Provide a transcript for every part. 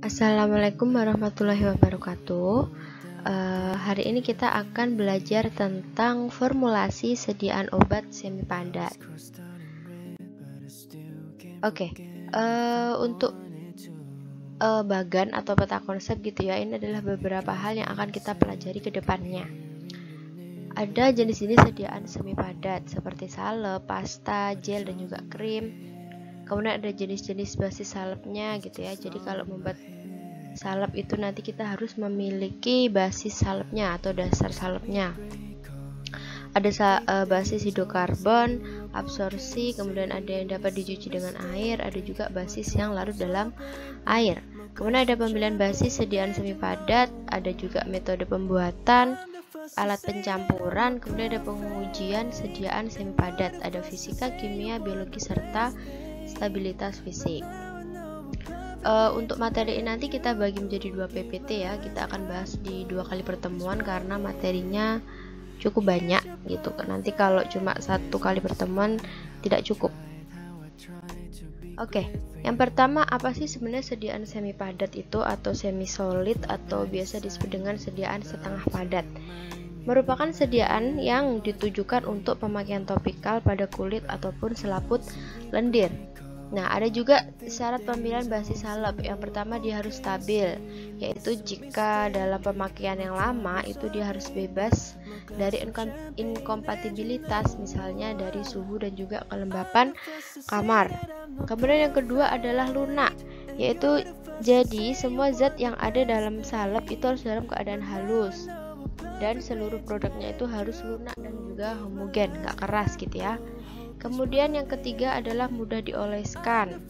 Assalamualaikum warahmatullahi wabarakatuh. Hari ini kita akan belajar tentang formulasi sediaan obat semi padat. Untuk bagan atau peta konsep gitu ya, ini adalah beberapa hal yang akan kita pelajari ke depannya. Ada jenis-jenis sediaan semi padat seperti salep, pasta, gel, dan juga krim. Kemudian ada jenis-jenis basis salepnya gitu ya. Jadi kalau membuat salep itu nanti kita harus memiliki basis salepnya atau dasar salepnya. Ada basis hidrokarbon, absorpsi, kemudian ada yang dapat dicuci dengan air, ada juga basis yang larut dalam air. Kemudian ada pemilihan basis sediaan semi padat, ada juga metode pembuatan, alat pencampuran, kemudian ada pengujian sediaan semi padat, ada fisika, kimia, biologi, serta stabilitas fisik. Untuk materi ini nanti kita bagi menjadi 2 PPT ya. Kita akan bahas di 2 kali pertemuan karena materinya cukup banyak gitu. Nanti kalau cuma 1 kali pertemuan tidak cukup. Yang pertama, apa sih sebenarnya sediaan semi padat itu atau semi solid atau biasa disebut dengan sediaan setengah padat? Merupakan sediaan yang ditujukan untuk pemakaian topikal pada kulit ataupun selaput lendir. Nah, ada juga syarat pemilihan basis salep. Yang pertama, dia harus stabil, yaitu jika dalam pemakaian yang lama itu dia harus bebas dari inkompatibilitas, misalnya dari suhu dan juga kelembapan kamar. Kemudian yang kedua adalah lunak, yaitu jadi semua zat yang ada dalam salep itu harus dalam keadaan halus dan seluruh produknya itu harus lunak dan juga homogen, nggak keras gitu ya. Kemudian yang ketiga adalah mudah dioleskan.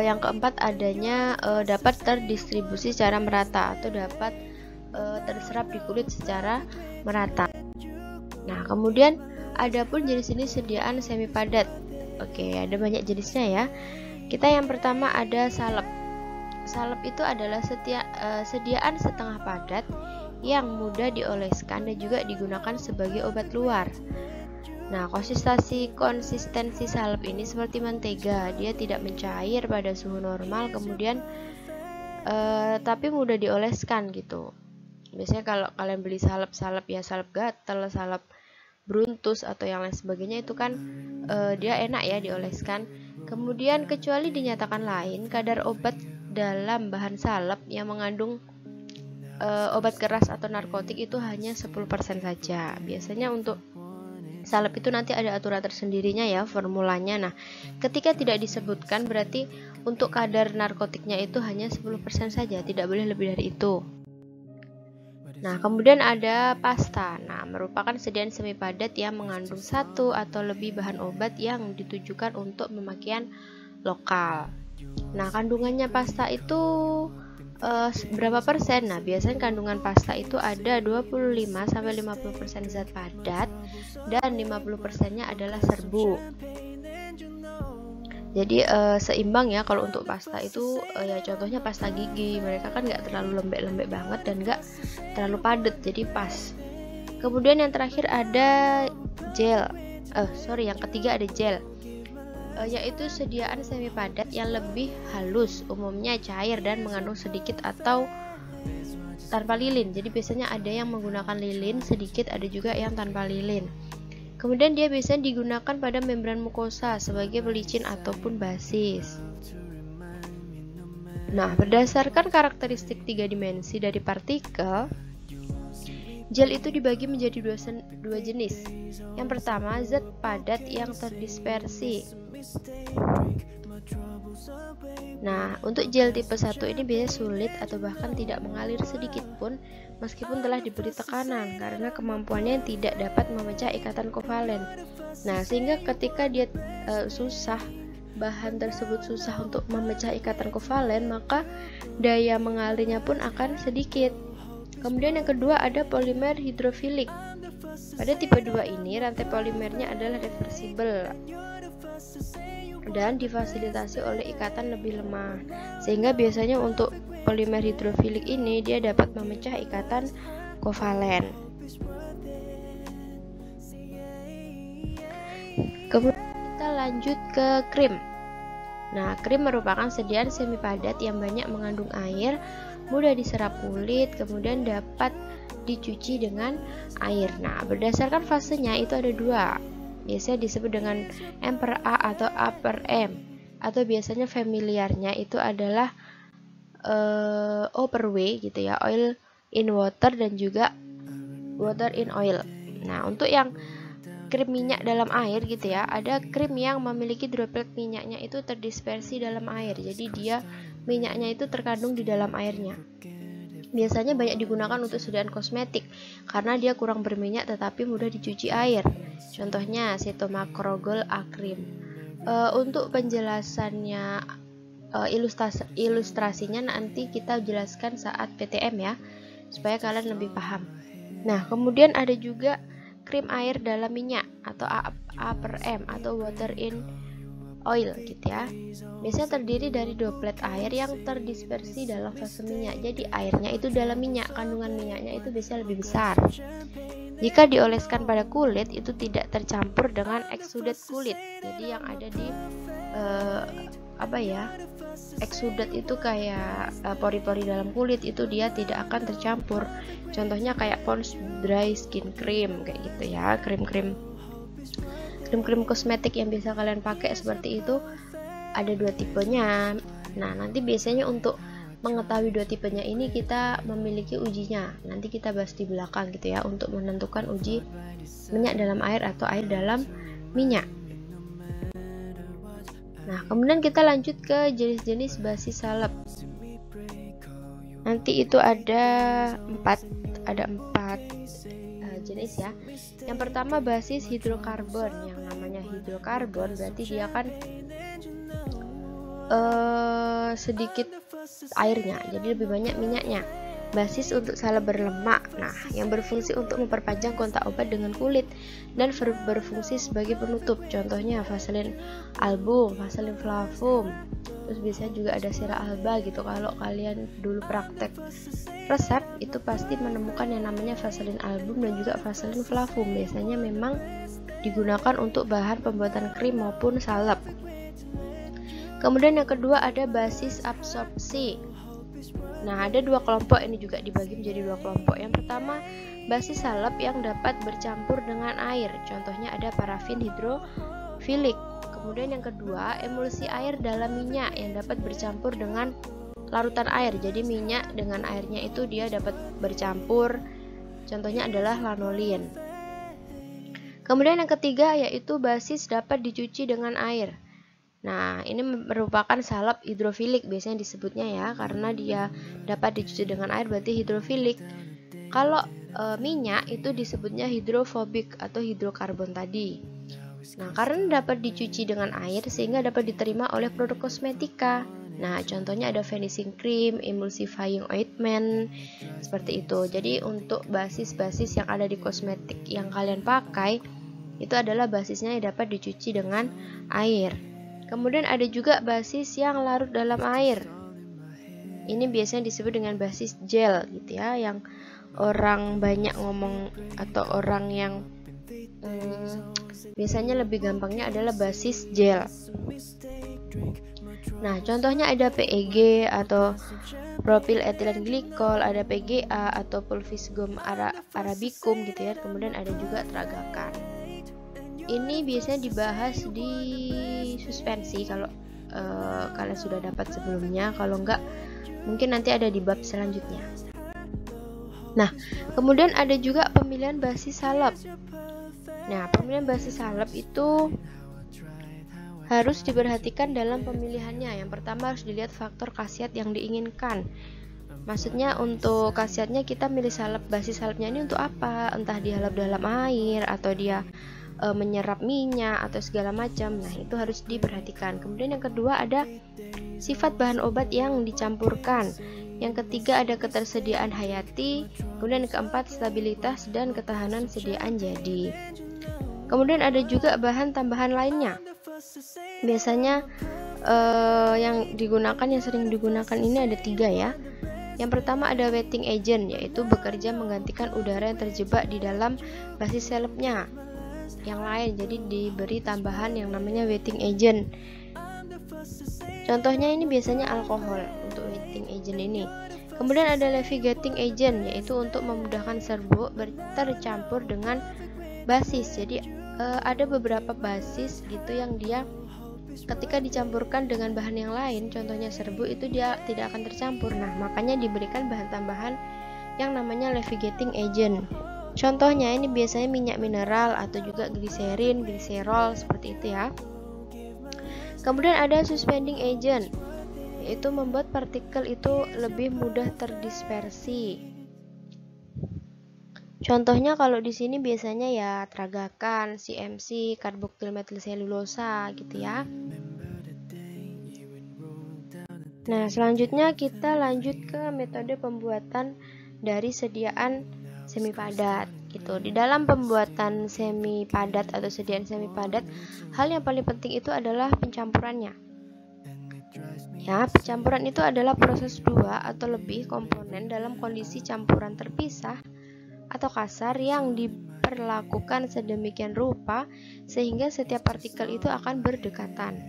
Yang keempat adanya dapat terdistribusi secara merata atau dapat terserap di kulit secara merata. Nah, kemudian ada pun jenis-jenis sediaan semi padat. Ada banyak jenisnya ya. Kita yang pertama ada salep. Salep itu adalah sediaan setengah padat yang mudah dioleskan dan juga digunakan sebagai obat luar. Nah, konsistensi salep ini seperti mentega, dia tidak mencair pada suhu normal, kemudian tapi mudah dioleskan gitu. Biasanya kalau kalian beli salep ya salep gatel, salep bruntus atau yang lain sebagainya itu kan dia enak ya dioleskan. Kemudian kecuali dinyatakan lain, kadar obat dalam bahan salep yang mengandung obat keras atau narkotik itu hanya 10% saja. Biasanya untuk salep itu nanti ada aturan tersendirinya ya formulanya. Nah, ketika tidak disebutkan berarti untuk kadar narkotiknya itu hanya 10% saja, tidak boleh lebih dari itu. Nah, kemudian ada pasta. Nah, merupakan sediaan semi padat yang mengandung 1 atau lebih bahan obat yang ditujukan untuk pemakaian lokal. Nah, kandungannya pasta itu berapa persen? Nah, biasanya kandungan pasta itu ada 25-50% zat padat dan 50%-nya adalah serbu. Jadi seimbang ya kalau untuk pasta itu ya contohnya pasta gigi, mereka kan nggak terlalu lembek-lembek banget dan nggak terlalu padat, jadi pas. Kemudian yang terakhir ada gel. Yang ketiga ada gel. Yaitu sediaan semi padat yang lebih halus, umumnya cair dan mengandung sedikit atau tanpa lilin. Jadi biasanya ada yang menggunakan lilin sedikit, ada juga yang tanpa lilin. Kemudian dia biasanya digunakan pada membran mukosa sebagai pelicin ataupun basis. Nah, berdasarkan karakteristik 3 dimensi dari partikel, gel itu dibagi menjadi dua jenis. Yang pertama, zat padat yang terdispersi. Nah, untuk gel tipe 1 ini biasanya sulit atau bahkan tidak mengalir sedikit pun meskipun telah diberi tekanan karena kemampuannya tidak dapat memecah ikatan kovalen. Nah, sehingga ketika dia bahan tersebut susah untuk memecah ikatan kovalen, maka daya mengalirnya pun akan sedikit. Kemudian yang kedua ada polimer hidrofilik. Pada tipe 2 ini rantai polimernya adalah reversibel dan difasilitasi oleh ikatan lebih lemah, sehingga biasanya untuk polimer hidrofilik ini dia dapat memecah ikatan kovalen. Kemudian kita lanjut ke krim. Nah, krim merupakan sediaan semi padat yang banyak mengandung air, mudah diserap kulit, kemudian dapat dicuci dengan air. Nah, berdasarkan fasenya itu ada dua, biasanya disebut dengan M per A atau A per M, atau biasanya familiarnya itu adalah O per W gitu ya, oil in water dan juga water in oil. Nah, untuk yang krim minyak dalam air gitu ya, ada krim yang memiliki droplet minyaknya itu terdispersi dalam air, jadi dia minyaknya itu terkandung di dalam airnya. Biasanya banyak digunakan untuk sediaan kosmetik karena dia kurang berminyak tetapi mudah dicuci air. Contohnya Cetomacorogol A cream. Untuk penjelasannya, ilustrasinya nanti kita jelaskan saat PTM ya, supaya kalian lebih paham. Nah, kemudian ada juga krim air dalam minyak atau A per M atau water in oil gitu ya. Biasanya terdiri dari droplet air yang terdispersi dalam fase minyak. Jadi airnya itu dalam minyak, kandungan minyaknya itu bisa lebih besar. Jika dioleskan pada kulit itu tidak tercampur dengan exudate kulit. Jadi yang ada di exudate itu kayak pori-pori dalam kulit itu dia tidak akan tercampur. Contohnya kayak Pond's Dry Skin Cream kayak gitu ya, krim-krim kosmetik yang bisa kalian pakai seperti itu ada dua tipenya. Nah, nanti biasanya untuk mengetahui dua tipenya ini kita memiliki ujinya. Nanti kita bahas di belakang gitu ya, untuk menentukan uji minyak dalam air atau air dalam minyak. Nah, kemudian kita lanjut ke jenis-jenis basis salep. Nanti itu ada empat jenis ya. Yang pertama basis hidrokarbon. Yang namanya hidrokarbon berarti dia kan sedikit airnya, jadi lebih banyak minyaknya. Basis untuk salep berlemak, nah yang berfungsi untuk memperpanjang kontak obat dengan kulit dan berfungsi sebagai penutup. Contohnya Vaseline album, Vaseline flavum. Terus biasanya juga ada Cera Alba gitu. Kalau kalian dulu praktek resep itu pasti menemukan yang namanya Vaseline album dan juga Vaseline flavum. Biasanya memang digunakan untuk bahan pembuatan krim maupun salep. Kemudian yang kedua ada basis absorpsi. Nah, ada dua kelompok, ini juga dibagi menjadi dua kelompok. Yang pertama basis salep yang dapat bercampur dengan air. Contohnya ada parafin hidrofilik. Kemudian yang kedua emulsi air dalam minyak yang dapat bercampur dengan larutan air. Jadi minyak dengan airnya itu dia dapat bercampur. Contohnya adalah lanolin. Kemudian yang ketiga yaitu basis dapat dicuci dengan air. Nah, ini merupakan salep hidrofilik biasanya disebutnya ya, karena dia dapat dicuci dengan air berarti hidrofilik. Kalau minyak itu disebutnya hidrofobik atau hidrokarbon tadi. Nah, karena dapat dicuci dengan air sehingga dapat diterima oleh produk kosmetika. Nah, contohnya ada finishing cream, emulsifying ointment, seperti itu. Jadi untuk basis-basis yang ada di kosmetik yang kalian pakai itu adalah basisnya yang dapat dicuci dengan air. Kemudian ada juga basis yang larut dalam air. Ini biasanya disebut dengan basis gel gitu ya, yang orang banyak ngomong atau orang yang biasanya lebih gampangnya adalah basis gel. Nah, contohnya ada PEG atau propyl ethylene glycol, ada PGA atau pulvisgum arabicum gitu ya. Kemudian ada juga Tragakan. Ini biasanya dibahas di suspensi kalau kalian sudah dapat sebelumnya. Kalau enggak, mungkin nanti ada di bab selanjutnya. Nah, kemudian ada juga pemilihan basis salep. Nah, pemilihan basis salep itu harus diperhatikan dalam pemilihannya. Yang pertama harus dilihat faktor khasiat yang diinginkan. Maksudnya untuk khasiatnya kita milih basis salepnya ini untuk apa? Entah dia halap dalam air atau dia menyerap minyak atau segala macam. Nah, itu harus diperhatikan. Kemudian yang kedua ada sifat bahan obat yang dicampurkan. Yang ketiga ada ketersediaan hayati. Kemudian yang keempat stabilitas dan ketahanan sediaan jadi. Kemudian ada juga bahan tambahan lainnya. Biasanya yang sering digunakan ini ada 3 ya. Yang pertama ada wetting agent, yaitu bekerja menggantikan udara yang terjebak di dalam basis salepnya yang lain, jadi diberi tambahan yang namanya wetting agent. Contohnya ini biasanya alkohol untuk wetting agent ini. Kemudian ada levigating agent, yaitu untuk memudahkan serbuk tercampur dengan basis. Jadi ada beberapa basis gitu yang dia ketika dicampurkan dengan bahan yang lain, contohnya serbuk, itu dia tidak akan tercampur. Nah, makanya diberikan bahan tambahan yang namanya levigating agent. Contohnya ini biasanya minyak mineral atau juga gliserin, gliserol, seperti itu ya. Kemudian ada suspending agent, yaitu membuat partikel itu lebih mudah terdispersi. Contohnya kalau di sini biasanya ya tragakan, CMC, karboktil metil selulosa gitu ya. Nah, selanjutnya kita lanjut ke metode pembuatan dari sediaan semi padat gitu. Di dalam pembuatan semi padat atau sediaan semi padat, hal yang paling penting itu adalah pencampurannya. Ya, pencampuran itu adalah proses dua atau lebih komponen dalam kondisi campuran terpisah atau kasar yang diperlakukan sedemikian rupa sehingga setiap partikel itu akan berdekatan.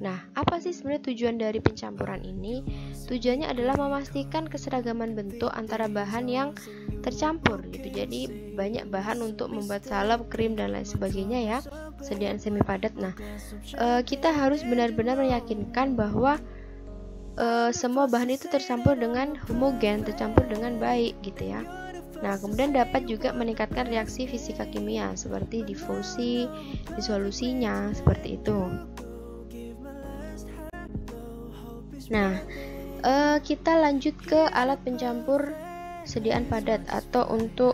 Nah, apa sih sebenarnya tujuan dari pencampuran ini? Tujuannya adalah memastikan keseragaman bentuk antara bahan yang tercampur gitu. Jadi banyak bahan untuk membuat salep, krim dan lain sebagainya ya, sediaan semi padat. Nah, kita harus benar-benar meyakinkan bahwa semua bahan itu tercampur dengan homogen, tercampur dengan baik gitu ya. Nah, kemudian dapat juga meningkatkan reaksi fisika kimia seperti difusi, disolusinya, seperti itu. Nah, kita lanjut ke alat pencampur sediaan padat atau untuk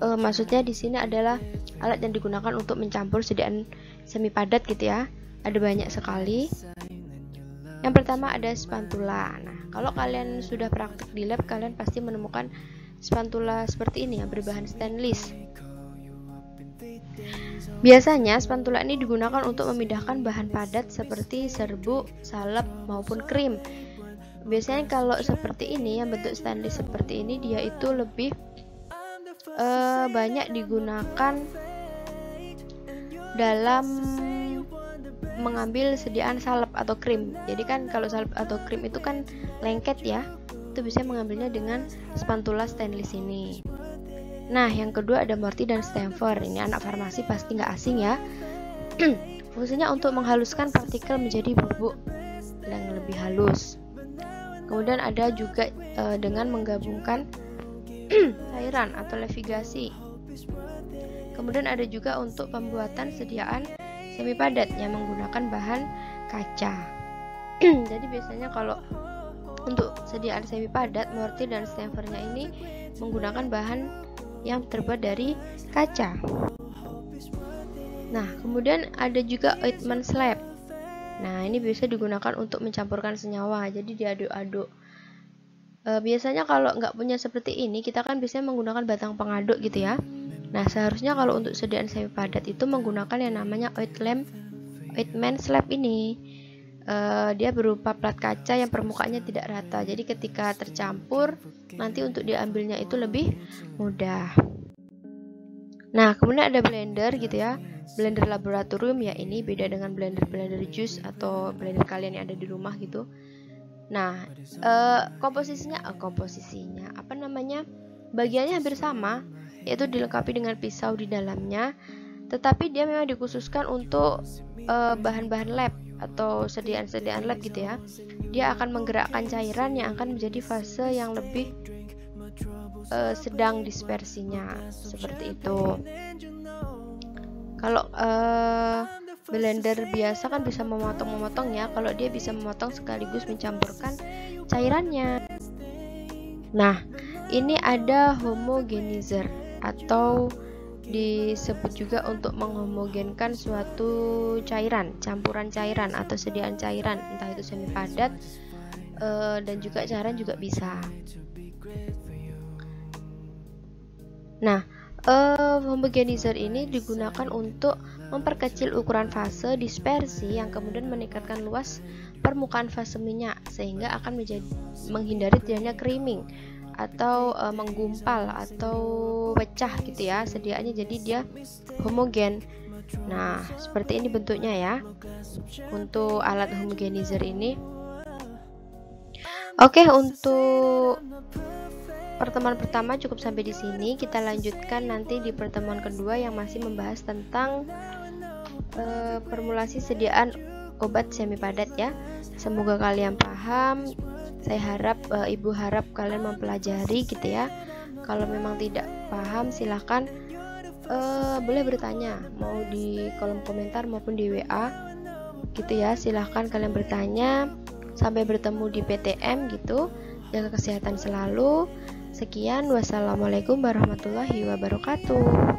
maksudnya di sini adalah alat yang digunakan untuk mencampur sediaan semi padat gitu ya. Ada banyak sekali. Yang pertama ada spatula. Nah, kalau kalian sudah praktik di lab, kalian pasti menemukan spatula seperti ini ya, berbahan stainless. Biasanya spatula ini digunakan untuk memindahkan bahan padat seperti serbuk, salep maupun krim. Biasanya kalau seperti ini yang bentuk stainless seperti ini, dia itu lebih banyak digunakan dalam mengambil sediaan salep atau krim. Jadi kan kalau salep atau krim itu kan lengket ya, itu bisa mengambilnya dengan spatula stainless ini. Nah, yang kedua ada morti dan stamper. Ini anak farmasi pasti nggak asing ya. Fungsinya untuk menghaluskan partikel menjadi bubuk yang lebih halus. Kemudian ada juga dengan menggabungkan cairan atau levigasi. Kemudian ada juga untuk pembuatan sediaan semi padat yang menggunakan bahan kaca. Jadi biasanya kalau untuk sediaan semi padat, morti dan stampernya ini menggunakan bahan yang terbuat dari kaca. Nah, kemudian ada juga ointment slab. Nah, ini bisa digunakan untuk mencampurkan senyawa, jadi diaduk-aduk. Biasanya kalau nggak punya seperti ini, kita kan biasanya menggunakan batang pengaduk gitu ya. Nah, seharusnya kalau untuk sediaan semi padat itu menggunakan yang namanya ointment slab ini. Dia berupa plat kaca yang permukaannya tidak rata, jadi ketika tercampur nanti untuk diambilnya itu lebih mudah. Nah, kemudian ada blender gitu ya, blender laboratorium ya. Ini beda dengan blender jus atau blender kalian yang ada di rumah gitu. Nah, komposisinya apa namanya, bagiannya hampir sama, yaitu dilengkapi dengan pisau di dalamnya, tetapi dia memang dikhususkan untuk bahan-bahan lab atau sediaan lab gitu ya. Dia akan menggerakkan cairan yang akan menjadi fase yang lebih sedang dispersinya, seperti itu. Kalau blender biasa kan bisa memotong ya, kalau dia bisa memotong sekaligus mencampurkan cairannya. Nah, ini ada homogenizer atau disebut juga untuk menghomogenkan suatu cairan, campuran cairan atau sediaan cairan, entah itu semi padat dan juga cairan juga bisa. Nah, homogenizer ini digunakan untuk memperkecil ukuran fase dispersi yang kemudian meningkatkan luas permukaan fase minyak sehingga akan menghindari terjadinya creaming atau menggumpal atau pecah gitu ya sediaannya, jadi dia homogen. Nah, seperti ini bentuknya ya untuk alat homogenizer ini. Oke, untuk pertemuan pertama cukup sampai di sini. Kita lanjutkan nanti di pertemuan kedua yang masih membahas tentang formulasi sediaan obat semi padat ya. Semoga kalian paham. Saya harap ibu harap kalian mempelajari gitu ya. Kalau memang tidak paham silahkan boleh bertanya, mau di kolom komentar maupun di WA gitu ya. Silahkan kalian bertanya. Sampai bertemu di PTM gitu. Jaga kesehatan selalu. Sekian, wassalamualaikum warahmatullahi wabarakatuh.